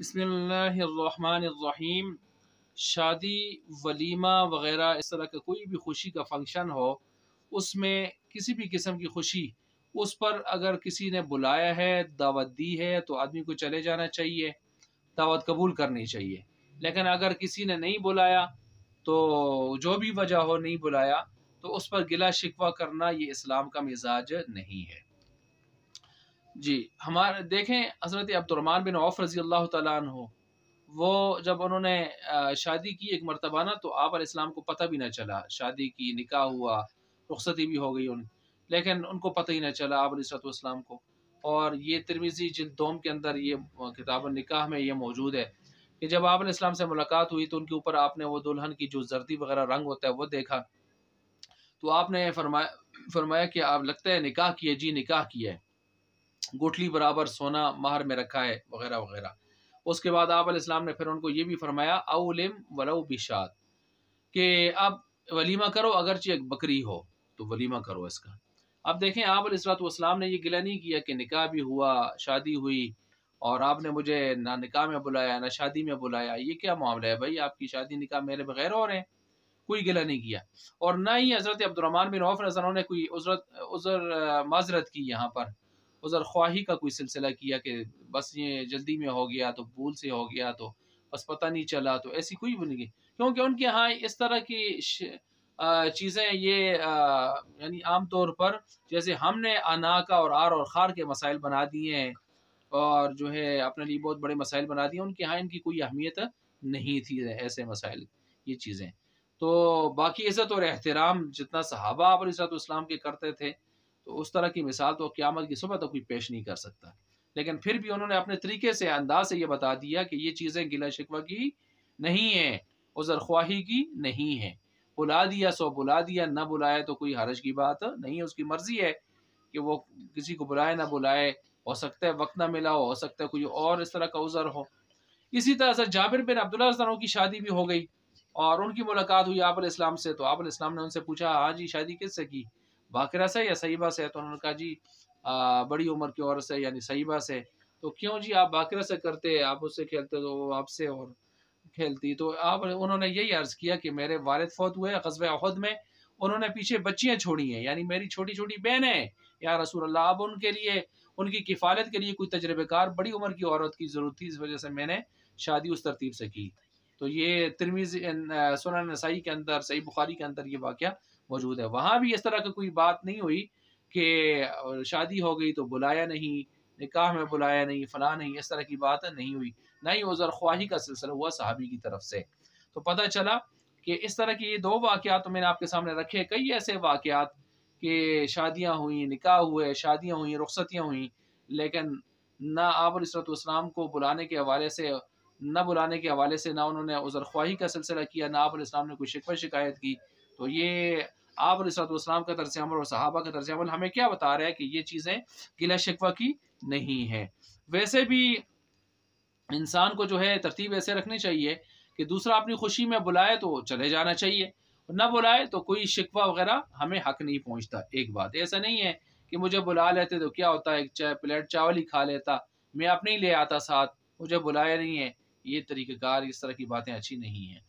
بسم اللہ الرحمن الرحیم۔ شادی، ولیمہ وغیرہ اس طرح کا کوئی بھی خوشی کا فنکشن ہو، اس میں کسی بھی قسم کی خوشی، اس پر اگر کسی نے بلایا ہے، دعوت دی ہے، تو آدمی کو چلے جانا چاہیے، دعوت قبول کرنی چاہیے۔ لیکن اگر کسی نے نہیں بلایا تو جو بھی وجہ ہو نہیں بلایا تو اس پر گلہ شکوہ کرنا یہ اسلام کا مزاج نہیں ہے۔ جی، ہمارے دیکھیں حضرت عبد الرحمن بن عوف رضی اللہ تعالیٰ عنہ، وہ جب انہوں نے شادی کی ایک مرتبہ نا، تو آپ علیہ السلام کو پتہ بھی نہ چلا، شادی کی، نکاح ہوا، رخصتی بھی ہو گئی لیکن ان کو پتہ ہی نہ چلا آپ علیہ السلام کو۔ اور یہ ترمذی جلد دوم کے اندر یہ کتاب النکاح میں یہ موجود ہے کہ جب آپ علیہ السلام سے ملاقات ہوئی تو ان کے اوپر آپ نے وہ دلہن کی جو زردی وغیرہ رنگ ہوتا ہے وہ دیکھا، تو آپ نے فرمایا کہ آپ لگتا ہے نکاح کیے، جی نکاح کیا ہے، گٹھلی برابر سونا مہر میں رکھا ہے وغیرہ وغیرہ۔ اس کے بعد آپ علیہ السلام نے پھر ان کو یہ بھی فرمایا اولم ولو بشات، کہ اب ولیمہ کرو اگرچہ ایک بکری ہو تو ولیمہ کرو اس کا۔ اب دیکھیں آپ علیہ السلام نے یہ گلہ نہیں کیا کہ نکاح بھی ہوا، شادی ہوئی، اور آپ نے مجھے نہ نکاح میں بلایا نہ شادی میں بلایا، یہ کیا معاملہ ہے بھائی، آپ کی شادی نکاح میرے بغیر ہو رہے ہیں، کوئی گلہ نہیں کیا۔ اور نہ ہی حضرت عبد الرحمن بن عوف رضی اللہ عنہ نے کوئی معذرت کی، یہاں پر عذر خواہی کا کوئی سلسلہ کیا کہ بس یہ جلدی میں ہو گیا تو بھول سے ہو گیا تو بس پتہ نہیں چلا، تو ایسی کوئی بھی نہیں، کیونکہ ان کے ہاں اس طرح کی چیزیں یہ یعنی عام طور پر جیسے ہم نے انا کا اور آر اور خار کے مسائل بنا دیے ہیں اور جو ہے اپنے لیے بہت بڑے مسائل بنا دیے، ان کے ہاں ان کی کوئی اہمیت نہیں تھی ایسے مسائل، یہ چیزیں۔ تو باقی عزت اور احترام جتنا صحابہ آپ علیہ السلام کے کرتے تھے، تو اس طرح کی مثال تو قیامت کی صبح تک کوئی پیش نہیں کر سکتا، لیکن پھر بھی انہوں نے اپنے طریقے سے، انداز سے یہ بتا دیا کہ یہ چیزیں گلہ شکوہ کی نہیں ہیں، عذر خواہی کی نہیں ہیں، بلا دیا سو بلا دیا، نہ بلائے تو کوئی حرج کی بات نہیں ہے، اس کی مرضی ہے کہ وہ کسی کو بلائے نہ بلائے، ہو سکتا ہے وقت نہ ملا ہو سکتا ہے کوئی اور اس طرح کا عذر ہو۔ اسی طرح سے جابر بن عبداللہ رضی اللہ عنہ کی شادی بھی ہو گئی اور ان کی ملاقات ہوئی آپ علیہ السلام سے، تو آپ علیہ السلام نے ان سے پوچھا ہاں جی شادی کس سے کی، باقرہ سے یا صحیبہ سے؟ تو انہوں نے کہا جی بڑی عمر کی عورت سے یعنی صحیبہ سے۔ تو کیوں جی آپ باقرہ سے کرتے، آپ اس سے کھیلتے تو وہ آپ سے اور کھیلتی؟ تو انہوں نے یہی عرض کیا کہ میرے والد فوت ہوئے غزوہ احد میں، انہوں نے پیچھے بچیاں چھوڑی ہیں، یعنی میری چھوٹی چھوٹی بہنیں ہیں یا رسول اللہ، اب ان کے لیے، ان کی کفالت کے لیے کوئی تجربہ کار بڑی عمر کی عورت کی ضرورت تھی، اس وجہ سے میں نے شادی اس ترتیب سے کی۔ تو یہ ترمذی سنن نسائی کے اندر، صحیح بخاری کے اندر یہ واقعہ موجود ہے، وہاں بھی اس طرح کی کوئی بات نہیں ہوئی کہ شادی ہو گئی تو بلایا نہیں، نکاح میں بلایا نہیں، فلاں نہیں، اس طرح کی بات نہیں ہوئی، نہ ہی عذر خواہی کا سلسلہ ہوا صحابی کی طرف سے۔ تو پتہ چلا کہ اس طرح کی یہ دو واقعات تو میں نے آپ کے سامنے رکھے، کئی ایسے واقعات کہ شادیاں ہوئیں، نکاح ہوئے، شادیاں ہوئیں، رخصتیاں ہوئیں، لیکن نہ آپ علیہ السلام کو بلانے کے حوالے سے، نہ بلانے کے حوالے سے، نہ انہوں نے عذر خواہی کا سلسلہ کیا، نہ آپ علیہ السلام نے کوئی شکوہ شکایت کی۔ تو یہ آپ علیہ السلام کا طرز عمل اور صحابہ کا طرز عمل ہمیں کیا بتا رہا ہے کہ یہ چیزیں گلہ شکوہ کی نہیں ہیں۔ ویسے بھی انسان کو جو ہے ترتیب ایسے رکھنی چاہیے کہ دوسرا اپنی خوشی میں بلائے تو چلے جانا چاہیے، نہ بلائے تو کوئی شکوہ وغیرہ ہمیں حق نہیں پہنچتا۔ ایک بات ایسا نہیں ہے کہ مجھے بلا لیتے تو کیا ہوتا ہے، ایک پلیٹ چاول ہی کھا لیتا، میں اپنے ہی لے آتا ساتھ، مجھے بلایا نہیں ہے، یہ طریقہ کار، اس طرح کی باتیں اچھی نہیں ہیں۔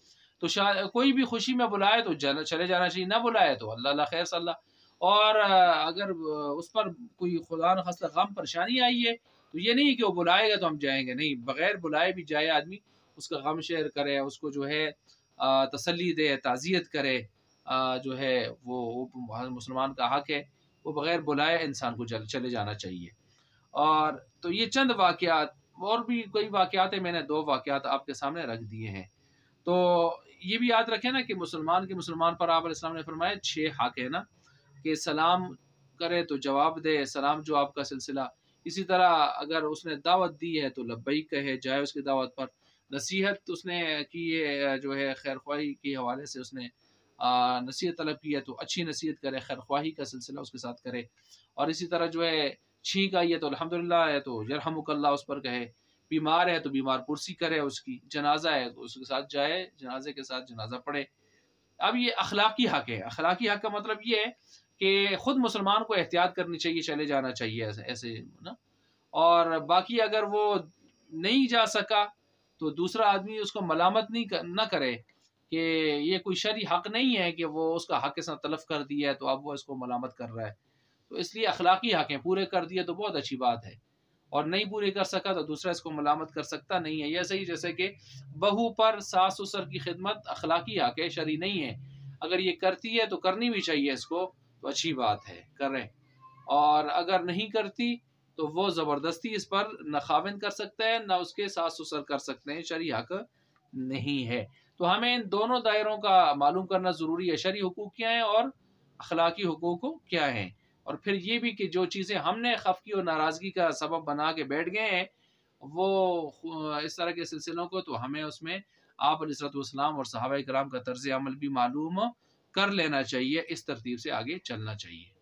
تو کوئی بھی خوشی میں بلائے تو چلے جانا چاہیے، نہ بلائے تو اللہ اللہ خیر صلی اللہ۔ اور اگر اس پر کوئی خدا نخواستہ غم پریشانی آئی ہے تو یہ نہیں کہ وہ بلائے گا تو ہم جائیں گے، نہیں، بغیر بلائے بھی جائے آدمی، اس کا غم شیئر کرے، اس کو جو ہے تسلی دے، تعزیت کرے، جو ہے وہ مسلمان کا حق ہے، وہ بغیر بلائے انسان کو چلے جانا چاہیے۔ اور تو یہ چند واقعات، اور بھی کئی واقعات ہیں، میں نے دو واقعات آپ کے سامنے رکھ دیے ہیں۔ تو یہ بھی یاد رکھیں نا کہ مسلمان کے مسلمان پر آپ علیہ السلام نے فرمایا 6 حق ہے نا، کہ سلام کرے تو جواب دے، سلام جواب کا سلسلہ، اسی طرح اگر اس نے دعوت دی ہے تو لبیک کہے، جائے اس کی دعوت پر، نصیحت اس نے کی ہے، جو ہے خیر خواہی کے حوالے سے اس نے نصیحت طلب کی ہے تو اچھی نصیحت کرے، خیر خواہی کا سلسلہ اس کے ساتھ کرے، اور اسی طرح جو ہے چھینک آئی ہے تو الحمدللہ ہے تو یرحمک اللہ اس پر کہے، بیمار ہے تو بیمار پرسی کرے، اس کی جنازہ ہے تو اس کے ساتھ جائے، جنازے کے ساتھ جنازہ پڑھے۔ اب یہ اخلاقی حق ہے، اخلاقی حق کا مطلب یہ ہے کہ خود مسلمان کو احتیاط کرنی چاہیے، چلے جانا چاہیے ایسے نا۔ اور باقی اگر وہ نہیں جا سکا تو دوسرا آدمی اس کو ملامت نہ کرے کہ یہ کوئی شرعی حق نہیں ہے کہ وہ اس کا حق اس نے تلف کر دیا ہے تو اب وہ اس کو ملامت کر رہا ہے. تو اس لیے اخلاقی حق ہیں پورے کر دیے تو بہت اچھی بات ہے، اور نہیں پورے کر سکا تو دوسرا اس کو ملامت کر سکتا نہیں ہے. ایسے ہی جیسے کہ بہو پر ساس سسر کی خدمت اخلاقی حق ہے، شرعی نہیں ہے. اگر یہ کرتی ہے تو کرنی بھی چاہیے اس کو، تو اچھی بات ہے کریں. اور اگر نہیں کرتی تو وہ زبردستی اس پر نہ خاوند کر سکتا ہے نہ اس کے ساس سسر کر سکتے ہیں، شرعی حق نہیں ہے. تو ہمیں ان دونوں دائروں کا معلوم کرنا ضروری ہے، شرعی حقوق کیا ہیں اور اخلاقی حقوق کیا ہیں. اور پھر یہ بھی کہ جو چیزیں ہم نے خفگی اور ناراضگی کا سبب بنا کے بیٹھ گئے ہیں وہ اس طرح کے سلسلوں کو، تو ہمیں اس میں آپ علیہ الصلوۃ والسلام اور صحابہ کرام کا طرز عمل بھی معلوم کر لینا چاہیے، اس ترتیب سے آگے چلنا چاہیے.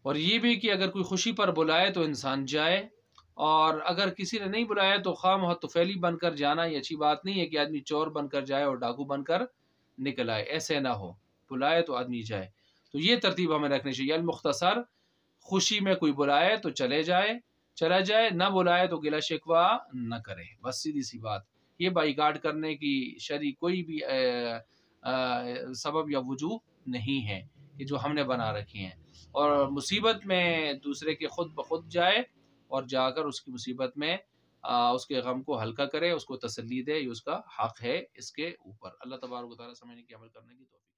اور یہ بھی کہ اگر کوئی خوشی پر بلائے تو انسان جائے، اور اگر کسی نے نہیں بلایا تو خواہ محتفیلی بن کر جانا یہ اچھی بات نہیں ہے کہ آدمی چور بن کر جائے اور ڈاکو بن کر نکل آئے، ایسے نہ ہو. بلائے تو آدمی جائے. تو یہ ترتیب ہمیں رکھنی چاہیے. المختصر، خوشی میں کوئی بلائے تو چلا جائے، نہ بلائے تو گلہ شکوہ نہ کرے. بس سیدھی سی بات. یہ بائی کاٹ کرنے کی شرعی کوئی بھی سبب یا وجوہ نہیں ہے کہ جو ہم نے بنا رکھی ہیں. اور مصیبت میں دوسرے کے خود بخود جائے اور جا کر اس کی مصیبت میں اس کے غم کو ہلکا کرے، اس کو تسلی دے، یہ اس کا حق ہے اس کے اوپر. اللہ تبارک و تعالیٰ سمجھنے کی عمل کرنے کی توفیق